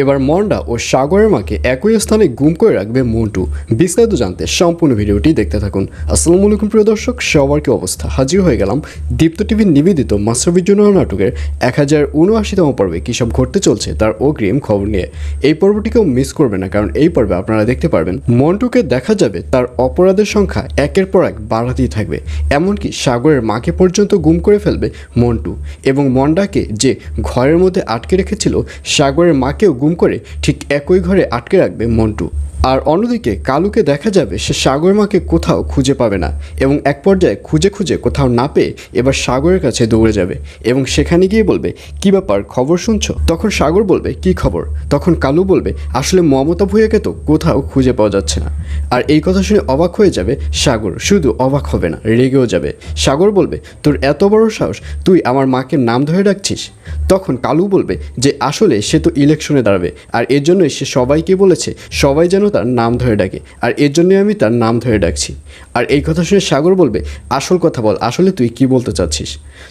এবার মন্ডা ও সাগরের মাকে একই স্থানে গুম করে রাখবে মন্টু। বিস্তারিত জানতে সম্পূর্ণ ভিডিওটি দেখতে থাকুন। আসসালামু আলাইকুম প্রিয় দর্শক, সবার কি অবস্থা? হাজির হয়ে গেলাম দীপ্ত টিভির নিবেদিত মাস্টারবির জন্য নাটকের 1079তম পর্বে কী সব ঘটতে চলছে তার অগ্রিম খবর নিয়ে। এই পর্বটিকেও মিস করবে না, কারণ এই পর্বে আপনারা দেখতে পারবেন মন্টুকে দেখা যাবে তার অপরাধের সংখ্যা একের পর এক বাড়াতেই থাকবে। এমনকি সাগরের মাকে পর্যন্ত গুম করে ফেলবে মন্টু, এবং মন্ডাকে যে ঘরের মধ্যে আটকে রেখেছিল সাগরের মাকেও গুম করে ঠিক একই ঘরে আটকে রাখবে মন্টু। আর অন্যদিকে কালুকে দেখা যাবে সে সাগরের মাকে কোথাও খুঁজে পাবে না, এবং এক পর্যায়ে খুঁজে খুঁজে কোথাও না পেয়ে এবার সাগরের কাছে দৌড়ে যাবে এবং সেখানে গিয়ে বলবে, কি ব্যাপার, খবর শুনছো? তখন সাগর বলবে, কি খবর? তখন কালু বলবে, আসলে মমতা ভূঁইয়াকে তো কোথাও খুঁজে পাওয়া যাচ্ছে না। আর এই কথা শুনে অবাক হয়ে যাবে সাগর, শুধু অবাক হবে না, রেগেও যাবে। সাগর বলবে, তোর এত বড় সাহস, তুই আমার মাকে নাম ধরে ডাকছিস? তখন কালু বলবে যে আসলে সে তো ইলেকশনে দাঁড়াবে, আর এর জন্যই সে সবাইকে বলেছে সবাই যেন তার নাম ধরে ডাকে, আর এর জন্যই আমি তার নাম ধরে ডাকছি। আর এই কথা শুনে সাগর বলবে, আসল কথা বল, আসলে তুই কি বলতে চাচ্ছিস?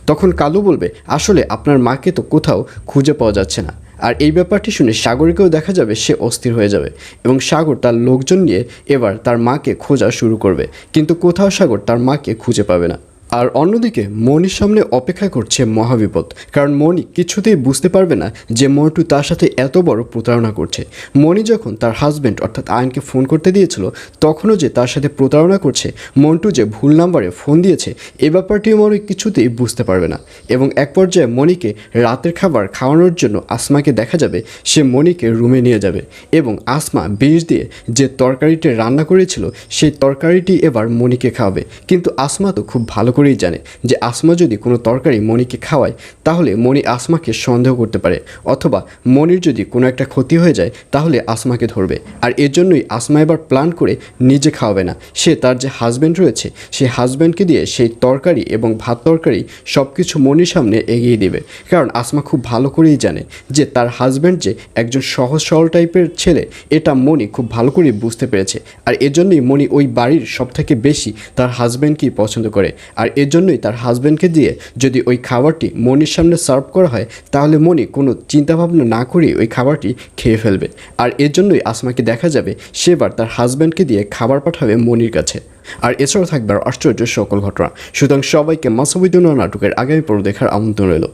তখন কালু বলবে, আসলে আপনার মাকে তো কোথাও খুঁজে পাওয়া যাচ্ছে না। আর এই ব্যাপারটি শুনে সাগরকেও দেখা যাবে সে অস্থির হয়ে যাবে, এবং সাগর তার লোকজন নিয়ে এবার তার মাকে খোঁজা শুরু করবে, কিন্তু কোথাও সাগর তার মাকে খুঁজে পাবে না। আর অন্যদিকে মনির সামনে অপেক্ষা করছে মহাবিপদ, কারণ মনি কিছুতেই বুঝতে পারবে না যে মন্টু তার সাথে এত বড় প্রতারণা করছে। মনি যখন তার হাজব্যান্ড অর্থাৎ আয়নকে ফোন করতে দিয়েছিল, তখনও যে তার সাথে প্রতারণা করছে, মন্টু যে ভুল নাম্বারে ফোন দিয়েছে, এই ব্যাপারটিও মনি কিছুতেই বুঝতে পারবে না। এবং এক পর্যায়ে মনিকে রাতের খাবার খাওয়ানোর জন্য আসমাকে দেখা যাবে সে মনিকে রুমে নিয়ে যাবে, এবং আসমা বিষ দিয়ে যে তরকারিটি রান্না করেছিল সেই তরকারিটি এবার মনিকে খাওয়াবে। কিন্তু আসমা তো খুব ভালো করেই জানে যে আসমা যদি কোনো তরকারি মনিকে খাওয়ায় তাহলে মনি আসমাকে সন্দেহ করতে পারে, অথবা মনির যদি কোনো একটা ক্ষতি হয়ে যায় তাহলে আসমাকে ধরবে। আর এর জন্যই আসমা এবার প্ল্যান করে নিজে খাওয়াবে না, সে তার যে হাজব্যান্ড রয়েছে সেই হাজব্যান্ডকে দিয়ে সেই তরকারি এবং ভাত তরকারি সব কিছু মনির সামনে এগিয়ে দেবে। কারণ আসমা খুব ভালো করেই জানে যে তার হাজব্যান্ড যে একজন সহজ সরল টাইপের ছেলে, এটা মনি খুব ভালো করেই বুঝতে পেরেছে। আর এর জন্যই মনি ওই বাড়ির সবথেকে বেশি তার হাজব্যান্ডকেই পছন্দ করে। আর এর জন্যই তার হাজব্যান্ডকে দিয়ে যদি ওই খাবারটি মনির সামনে সার্ভ করা হয় তাহলে মনি কোনো চিন্তাভাবনা না করেই ওই খাবারটি খেয়ে ফেলবে। আর এর জন্যই আসমাকে দেখা যাবে সেবার তার হাজব্যান্ডকে দিয়ে খাবার পাঠাবে মনির কাছে। আর এছাড়াও থাকবে আশ্চর্য সকল ঘটনা। সুতরাং সবাইকে মাসাবিদুন নাটকের আগামী পর্ব দেখার আমন্ত্রণ রইল।